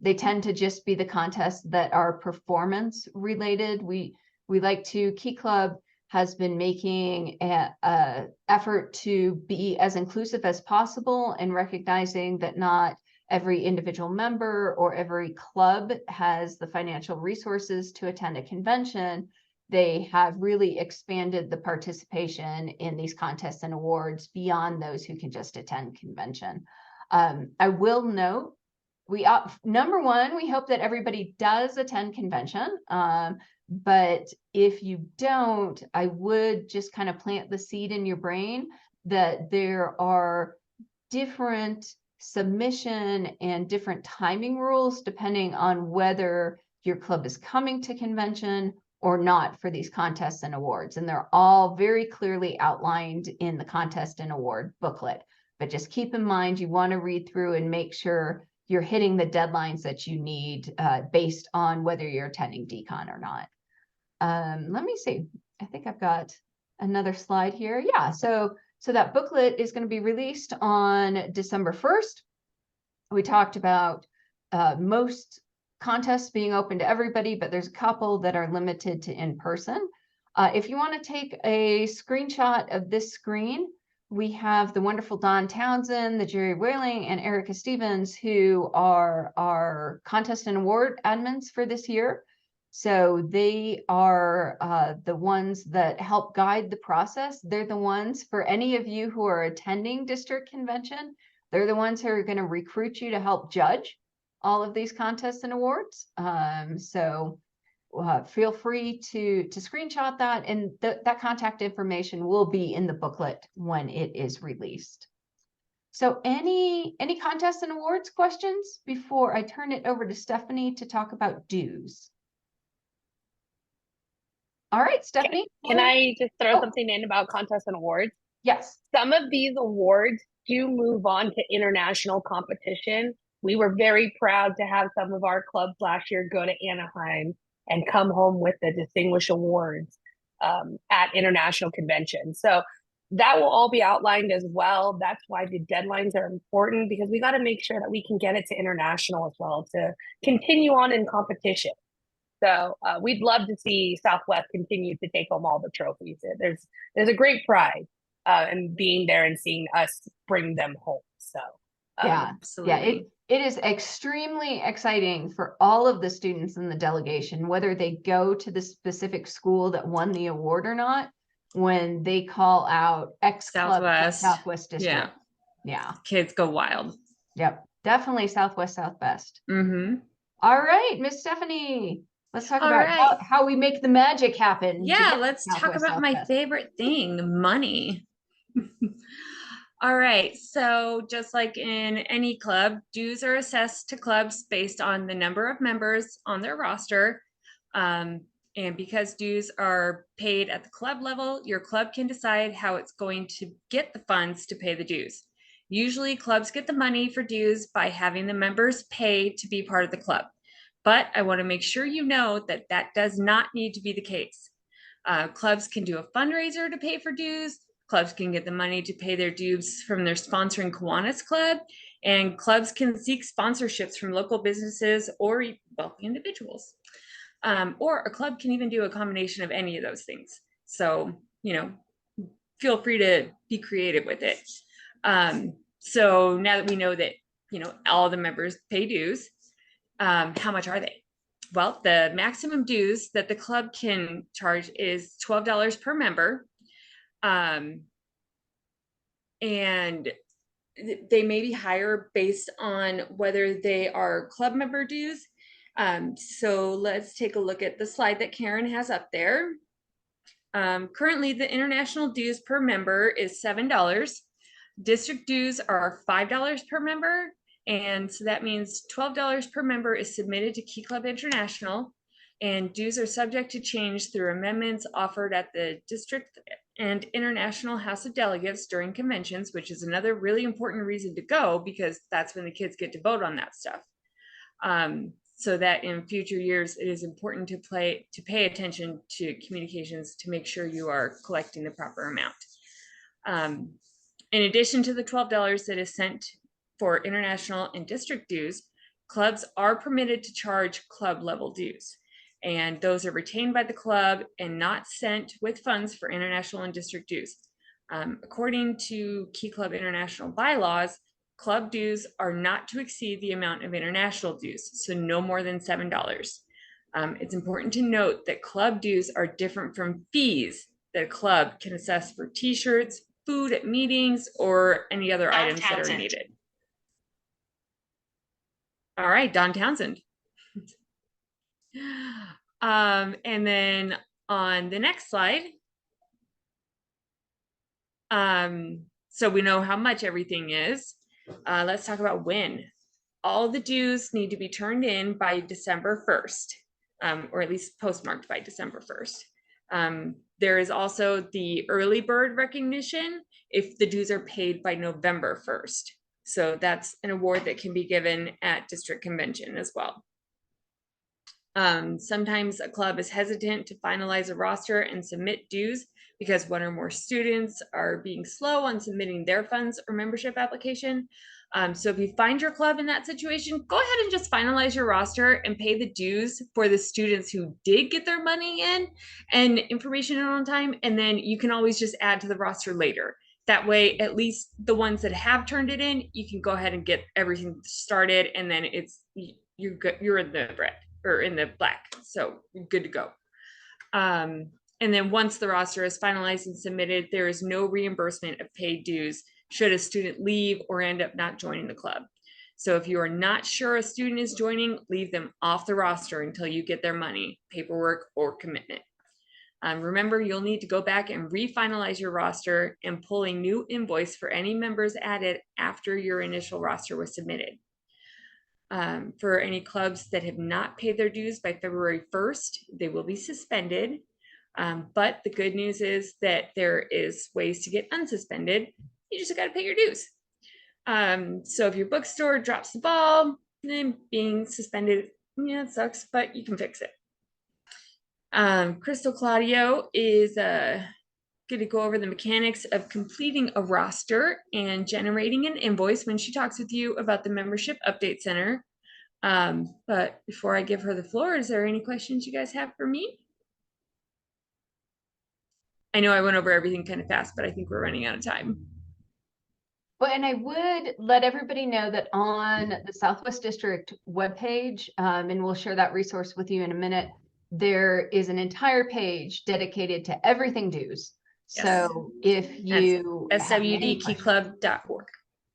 They tend to just be the contests that are performance related. Key Club has been making a effort to be as inclusive as possible and recognizing that not every individual member or every club has the financial resources to attend a convention. They have really expanded the participation in these contests and awards beyond those who can just attend convention. I will note, number one, we hope that everybody does attend convention. But if you don't, I would just kind of plant the seed in your brain that there are different submission and different timing rules depending on whether your club is coming to convention or not for these contests and awards. And they're all very clearly outlined in the contest and award booklet. But just keep in mind, you want to read through and make sure you're hitting the deadlines that you need based on whether you're attending DCON or not. Let me see. I think I've got another slide here. Yeah, so that booklet is going to be released on December 1st. We talked about most contests being open to everybody, but there's a couple that are limited to in-person. If you want to take a screenshot of this screen, we have the wonderful Don Townsend, the Jerry Whaling, and Erica Stevens, who are our contest and award admins for this year. So they are the ones that help guide the process. They're the ones, for any of you who are attending district convention, they're the ones who are going to recruit you to help judge all of these contests and awards. So feel free to screenshot that, and that contact information will be in the booklet when it is released. So any contests and awards questions before I turn it over to Stephanie to talk about dues? All right, Stephanie. Can I just throw Oh. something in about contests and awards? Yes. Some of these awards do move on to international competition. We were very proud to have some of our clubs last year go to Anaheim and come home with the Distinguished Awards at international conventions. So that will all be outlined as well. That's why the deadlines are important, because we got to make sure that we can get it to international as well to continue on in competition. So we'd love to see Southwest continue to take home all the trophies. There's a great pride in being there and seeing us bring them home. So yeah, absolutely. It is extremely exciting for all of the students in the delegation, whether they go to the specific school that won the award or not, when they call out X Club Southwest District. Yeah. Kids go wild. Yep. Definitely Southwest, Southwest. Mm-hmm. All right, Miss Stephanie, let's talk All about right. how we make the magic happen. Yeah, let's talk Southwest, about my Southwest. favorite thing, money. All right, so just like in any club, dues are assessed to clubs based on the number of members on their roster. And because dues are paid at the club level, your club can decide how it's going to get the funds to pay the dues. Usually clubs get the money for dues by having the members pay to be part of the club. But I want to make sure you know that that does not need to be the case. Clubs can do a fundraiser to pay for dues. Clubs can get the money to pay their dues from their sponsoring Kiwanis Club, and clubs can seek sponsorships from local businesses or wealthy individuals. Or a club can even do a combination of any of those things. So, you know, feel free to be creative with it. So now that we know that, you know, all the members pay dues, how much are they? Well, the maximum dues that the club can charge is $12 per member. And they may be higher based on whether they are club member dues. So let's take a look at the slide that Karen has up there. Currently, the international dues per member is $7. District dues are $5 per member. And so that means $12 per member is submitted to Key Club International, and dues are subject to change through amendments offered at the district and International House of Delegates during conventions, which is another really important reason to go, because that's when the kids get to vote on that stuff. So that in future years, it is important to pay attention to communications to make sure you are collecting the proper amount. In addition to the $12 that is sent for international and district dues, clubs are permitted to charge club level dues, and those are retained by the club and not sent with funds for international and district dues. According to Key Club International bylaws, club dues are not to exceed the amount of international dues, so no more than $7. It's important to note that club dues are different from fees that a club can assess for t-shirts, food at meetings, or any other items that are needed. All right, Don Townsend. And then on the next slide, so we know how much everything is. Let's talk about when. All the dues need to be turned in by December 1st, or at least postmarked by December 1st. There is also the early bird recognition if the dues are paid by November 1st. So that's an award that can be given at district convention as well. Sometimes a club is hesitant to finalize a roster and submit dues because one or more students are being slow on submitting their funds or membership application. So if you find your club in that situation, go ahead and just finalize your roster and pay the dues for the students who did get their money in and information in on time, and then you can always just add to the roster later. That way, at least the ones that have turned it in, you can go ahead and get everything started, and then you're good, you're in the red or in the black, so you're good to go. And then once the roster is finalized and submitted, there is no reimbursement of paid dues should a student leave or end up not joining the club. So if you are not sure a student is joining, leave them off the roster until you get their money, paperwork, or commitment. Remember, you'll need to go back and refinalize your roster and pull a new invoice for any members added after your initial roster was submitted. For any clubs that have not paid their dues by February 1st, they will be suspended. But the good news is that there is ways to get unsuspended. You just got to pay your dues. So if your bookstore drops the ball, then being suspended, yeah, it sucks, but you can fix it. Crystal Claudio is going to go over the mechanics of completing a roster and generating an invoice when she talks with you about the Membership Update Center. But before I give her the floor, is there any questions you guys have for me? I know I went over everything kind of fast, but I think we're running out of time. Well, and I would let everybody know that on the Southwest District webpage, and we'll share that resource with you in a minute, there is an entire page dedicated to everything dues. Yes. So if you swdkeyclub.org.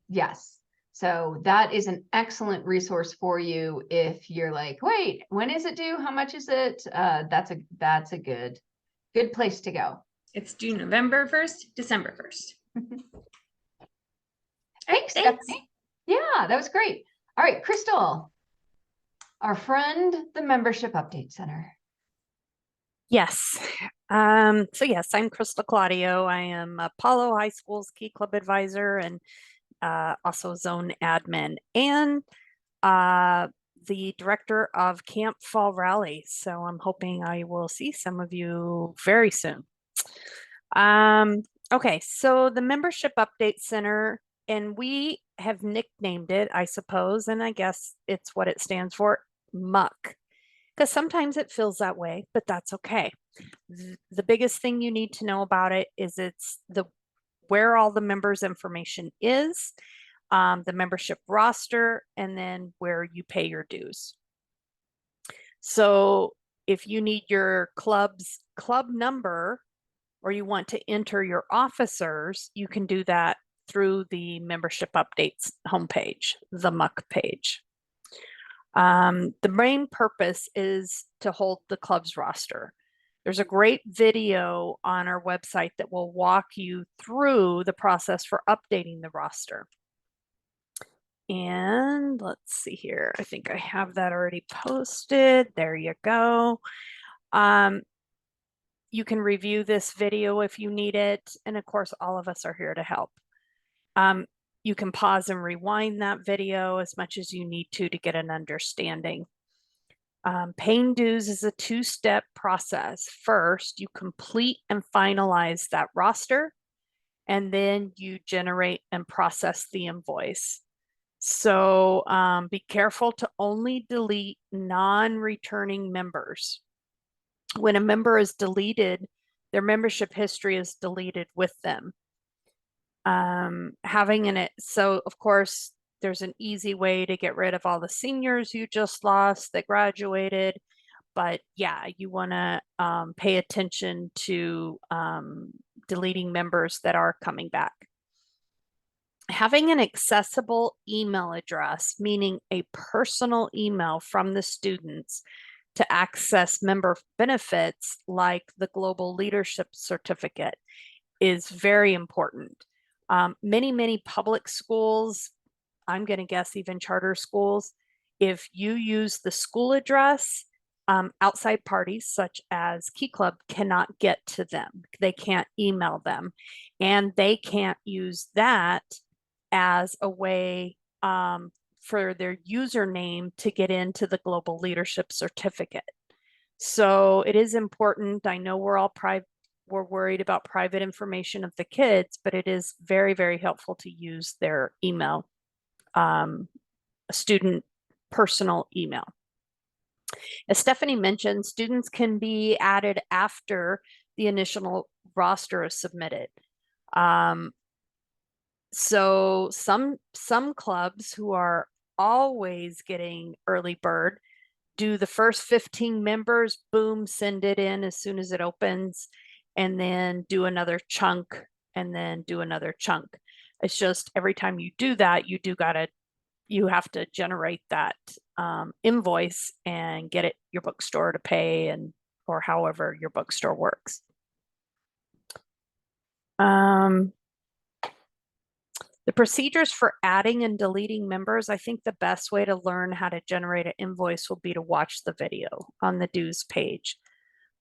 Yes. So that is an excellent resource for you if you're like, wait, when is it due? How much is it? That's a good place to go. It's due November 1st, December 1st. Thanks, Stephanie. Yeah, that was great. All right, Crystal, our friend, the Membership Update Center. Yes. So yes, I'm Crystal Claudio. I am Apollo High School's Key Club advisor and also zone admin and the director of Camp Fall Rally. So I'm hoping I will see some of you very soon. Okay, so the Membership Update Center, and we have nicknamed it, I suppose, and I guess it's what it stands for, MUCK, because sometimes it feels that way, but that's okay. The biggest thing you need to know about it is it's where all the members' information is, the membership roster, and then where you pay your dues. So if you need your club's club number or you want to enter your officers, you can do that through the Membership Updates homepage, the MUCK page. The main purpose is to hold the club's roster. There's a great video on our website that will walk you through the process for updating the roster. And let's see here. I think I have that already posted. There you go. You can review this video if you need it. And of course, all of us are here to help. You can pause and rewind that video as much as you need to get an understanding. Paying dues is a two-step process. First, you complete and finalize that roster, and then you generate and process the invoice. So be careful to only delete non-returning members. When a member is deleted, their membership history is deleted with them. So of course, there's an easy way to get rid of all the seniors you just lost that graduated. But yeah, you want to pay attention to deleting members that are coming back. Having an accessible email address, meaning a personal email from the students to access member benefits like the Global Leadership Certificate, is very important. Many public schools, I'm going to guess even charter schools, if you use the school address, outside parties such as Key Club cannot get to them. They can't email them, and they can't use that as a way for their username to get into the Global Leadership Certificate. So it is important. I know we're all we're worried about private information of the kids, but it is very helpful to use their email, student personal email. As Stephanie mentioned, students can be added after the initial roster is submitted. So some clubs who are always getting early bird do the first 15 members, boom, send it in as soon as it opens, and then do another chunk, and then do another chunk. It's just every time you do that, you have to generate that invoice and get it your bookstore to pay, and or however your bookstore works. The procedures for adding and deleting members, I think the best way to learn how to generate an invoice will be to watch the video on the dues page.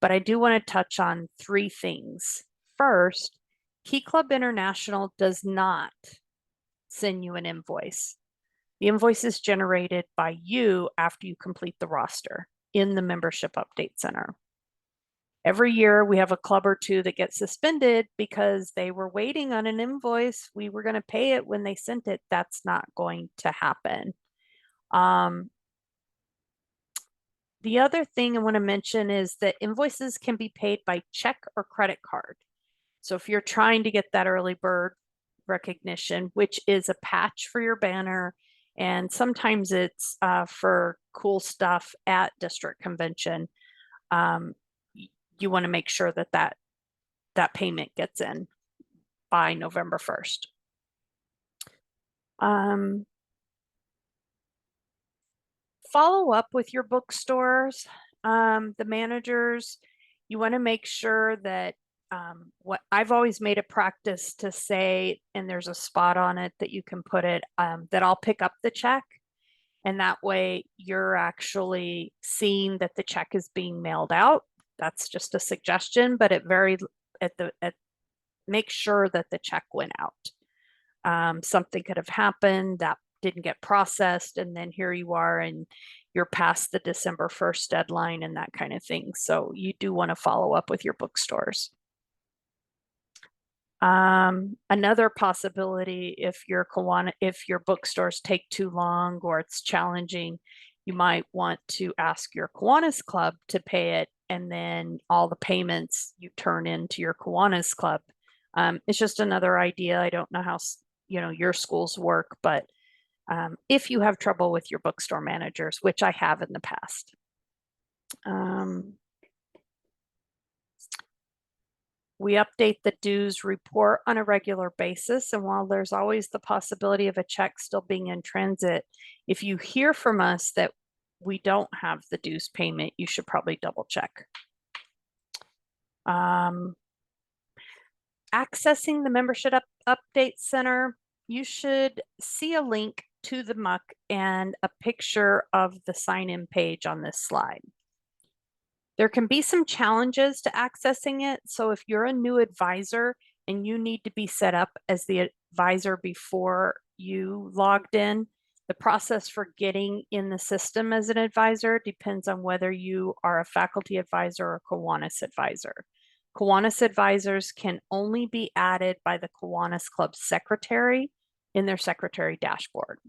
But I do want to touch on 3 things. First, Key Club International does not send you an invoice. The invoice is generated by you after you complete the roster in the Membership Update Center. Every year we have a club or 2 that get suspended because they were waiting on an invoice. We were going to pay it when they sent it. That's not going to happen. The other thing I want to mention is that invoices can be paid by check or credit card. So if you're trying to get that early bird recognition, which is a patch for your banner, and sometimes it's for cool stuff at district convention, you want to make sure that that payment gets in by November 1st. Follow up with your bookstores, the managers. You want to make sure that what I've always made a practice to say, and there's a spot on it that you can put it, that I'll pick up the check. And that way you're actually seeing that the check is being mailed out. That's just a suggestion, but make sure that the check went out. Something could have happened that didn't get processed, and then here you are and you're past the December 1st deadline and that kind of thing. So you do want to follow up with your bookstores. Another possibility, if your bookstores take too long or it's challenging, you might want to ask your Kiwanis Club to pay it, and then all the payments you turn into your Kiwanis Club. It's just another idea. I don't know how your schools work, but if you have trouble with your bookstore managers, which I have in the past. We update the dues report on a regular basis, and while there's always the possibility of a check still being in transit, if you hear from us that we don't have the dues payment, you should probably double check. Accessing the membership update center, you should see a link to the MUC and a picture of the sign-in page on this slide. There can be some challenges to accessing it. So if you're a new advisor and you need to be set up as the advisor before you logged in, the process for getting in the system as an advisor depends on whether you are a faculty advisor or Kiwanis advisor. Kiwanis advisors can only be added by the Kiwanis Club secretary in their secretary dashboard.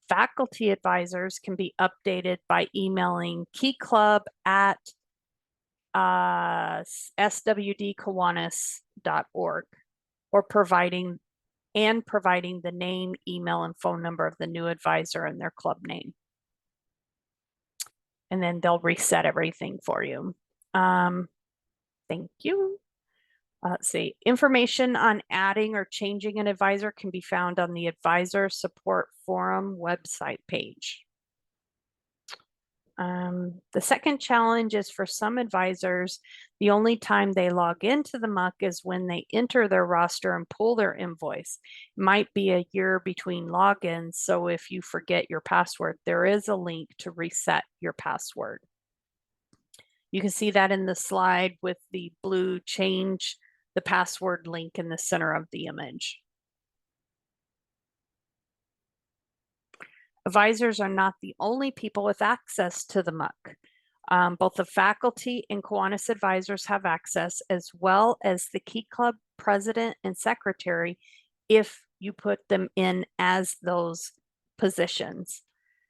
Faculty advisors can be updated by emailing keyclub@swdkiwanis.org or providing the name, email, and phone number of the new advisor and their club name. And then they'll reset everything for you. Thank you. Let's see. Information on adding or changing an advisor can be found on the Advisor Support Forum website page. The second challenge is for some advisors, the only time they log into the MUC is when they enter their roster and pull their invoice. It might be a year between logins, so if you forget your password, there is a link to reset your password. You can see that in the slide with the blue change the password link in the center of the image. Advisors are not the only people with access to the MUC. Both the faculty and Kiwanis advisors have access, as well as the Key Club president and secretary, if you put them in as those positions.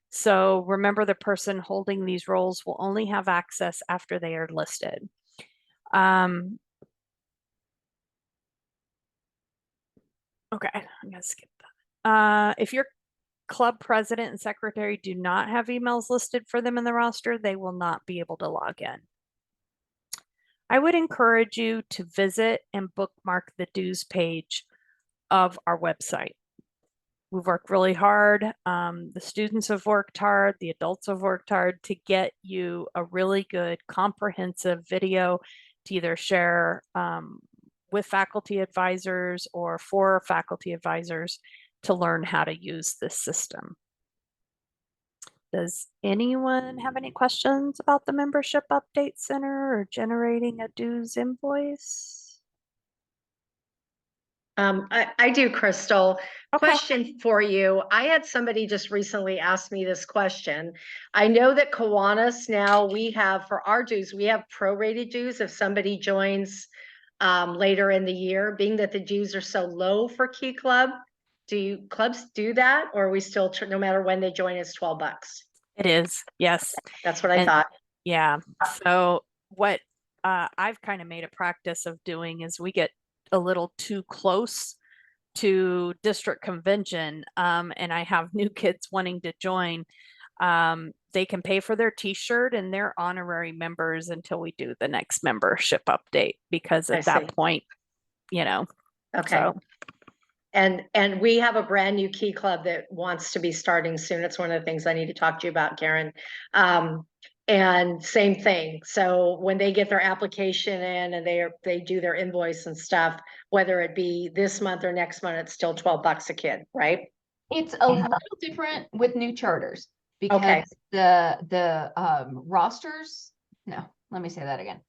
So remember, the person holding these roles will only have access after they are listed. Okay, I'm gonna skip that. If your club president and secretary do not have emails listed for them in the roster, they will not be able to log in. I would encourage you to visit and bookmark the dues page of our website. We've worked really hard. The students have worked hard. The adults have worked hard to get you a really good comprehensive video to either share with faculty advisors or for faculty advisors to learn how to use this system. Does anyone have any questions about the membership update center or generating a dues invoice? I do, Crystal. Okay. Question for you. I had somebody just recently ask me this question. I know that Kiwanis now, we have for our dues, we have prorated dues if somebody joins later in the year, being that the dues are so low for Key Club. Do clubs do that, or are we still, no matter when they join, it's $12? It is, yes. That's what I thought. Yeah. So what I've kind of made a practice of doing is we get a little too close to district convention and I have new kids wanting to join. They can pay for their t-shirt and they're honorary members until we do the next membership update, because at that point, you know. Okay. So. And we have a brand new Key Club that wants to be starting soon. It's one of the things I need to talk to you about, Karen. And same thing. So when they get their application in and they do their invoice and stuff, whether it be this month or next month, it's still $12 a kid, right? It's a little different with new charters Okay. because the rosters, no, let me say that again.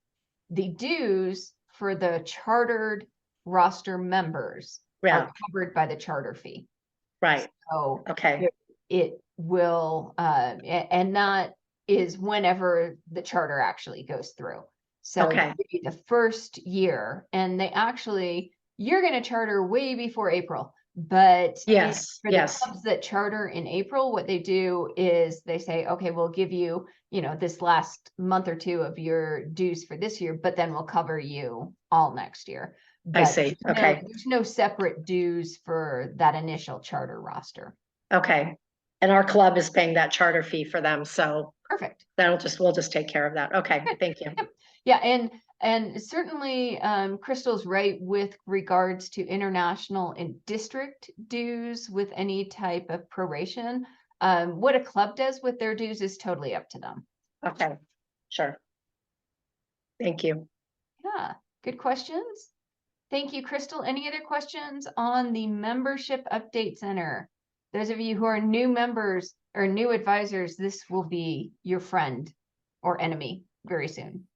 The dues for the chartered roster members Yeah, are covered by the charter fee. right. So Okay. it will, and that is whenever the charter actually goes through. So Okay. maybe the first year, and they actually, you're going to charter way before April. But Yes, for the yes. clubs that charter in April, what they do is they say, okay, we'll give you, this last month or two of your dues for this year, but then we'll cover you all next year. I But see. Okay. there's no separate dues for that initial charter roster. Okay. And our club is paying that charter fee for them. So Perfect. we'll just take care of that. Okay. Good. Thank you. Yep. Yeah, and certainly Crystal's right with regards to international and district dues with any type of proration. What a club does with their dues is totally up to them. Okay. Sure. Thank you. Yeah, good questions. Thank you, Crystal. Any other questions on the Membership Update Center? Those of you who are new members or new advisors, this will be your friend or enemy very soon.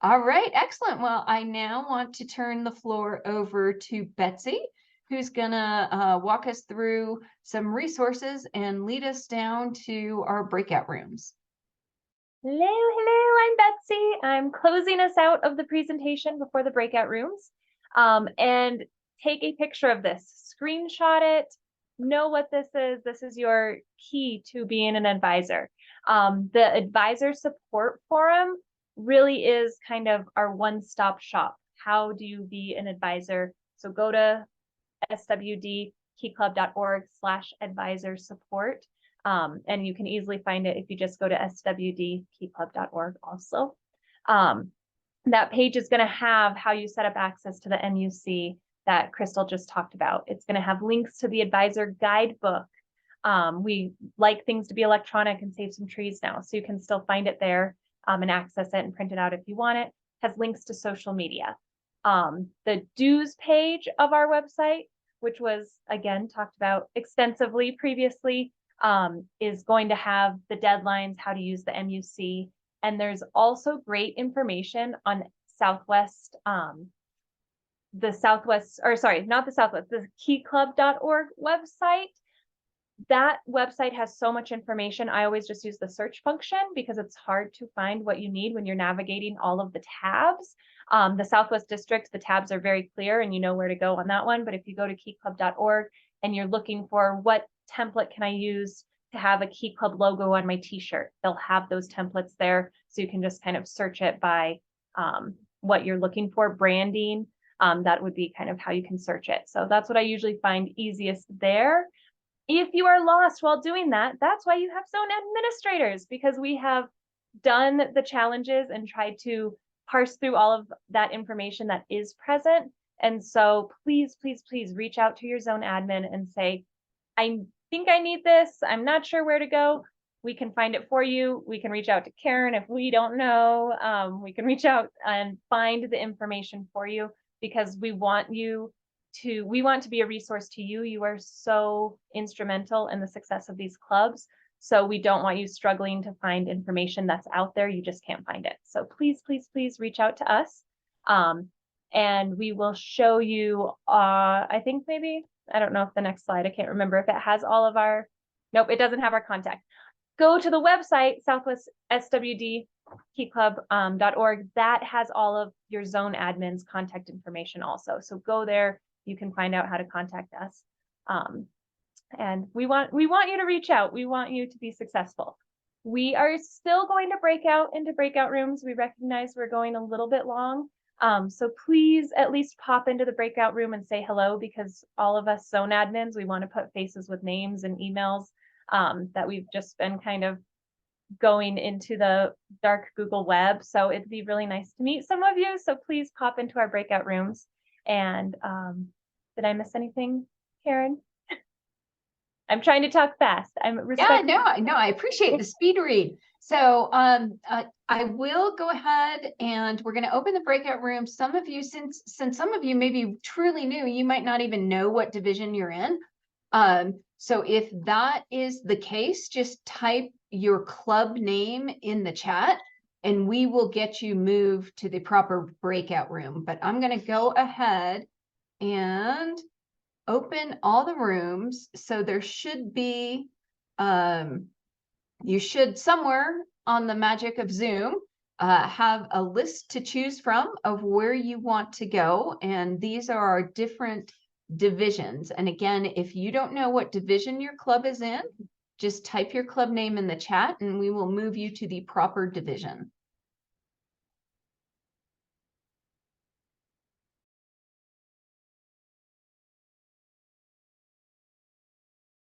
All right, excellent. Well, I now want to turn the floor over to Betsy, who's gonna walk us through some resources and lead us down to our breakout rooms. Hello, I'm Betsy. I'm closing us out of the presentation before the breakout rooms. And take a picture of this, screenshot it, know what this is. This is your key to being an advisor. The advisor support forum really is kind of our one-stop shop. How do you be an advisor? So go to swdkeyclub.org/advisor support. And you can easily find it if you just go to swdkeyclub.org also. That page is going to have how you set up access to the MUC that Crystal just talked about. It's going to have links to the advisor guidebook. We like things to be electronic and save some trees now, so you can still find it there and access it and print it out if you want it. It has links to social media. The dues page of our website, which was again talked about extensively previously, is going to have the deadlines, how to use the MUC, and there's also great information on Southwest, the keyclub.org website. That website has so much information. I always just use the search function because it's hard to find what you need when you're navigating all of the tabs. The Southwest districts, the tabs are very clear and you know where to go on that one. But if you go to keyclub.org and you're looking for what template can I use to have a Key Club logo on my t-shirt, they'll have those templates there. So you can just kind of search it by what you're looking for, branding. That would be kind of how you can search it. So that's what I usually find easiest there. If you are lost while doing that, that's why you have zone administrators, because we have done the challenges and tried to parse through all of that information that is present. And so please, please, please reach out to your zone admin and say, I think I need this. I'm not sure where to go. We can find it for you. We can reach out to Karen if we don't know. We can reach out and find the information for you, because we want to be a resource to you. You are so instrumental in the success of these clubs. So we don't want you struggling to find information that's out there. You just can't find it. So please, please, please reach out to us. And we will show you, I think maybe, I don't know if the next slide, I can't remember if it has all of our, nope, it doesn't have our contact. Go to the website, Southwest swdkeyclub.org. That has all of your zone admins' contact information also. So go there, you can find out how to contact us. And we want you to reach out. We want you to be successful. We are still going to break out into breakout rooms. We recognize we're going a little bit long. So please at least pop into the breakout room and say hello, because all of us zone admins, we want to put faces with names and emails that we've just been kind of going into the dark Google web. So it'd be really nice to meet some of you. So please pop into our breakout rooms. And did I miss anything, Karen? I'm trying to talk fast. I'm Yeah, respectful. no, I appreciate the speed read. So I will go ahead and we're going to open the breakout room. Some of you, since some of you may be truly new, you might not even know what division you're in. So if that is the case, just type your club name in the chat and we will get you moved to the proper breakout room. But I'm going to go ahead and open all the rooms. So there should be, you should somewhere on the magic of Zoom have a list to choose from of where you want to go. And these are our different divisions. And again, if you don't know what division your club is in, just type your club name in the chat and we will move you to the proper division.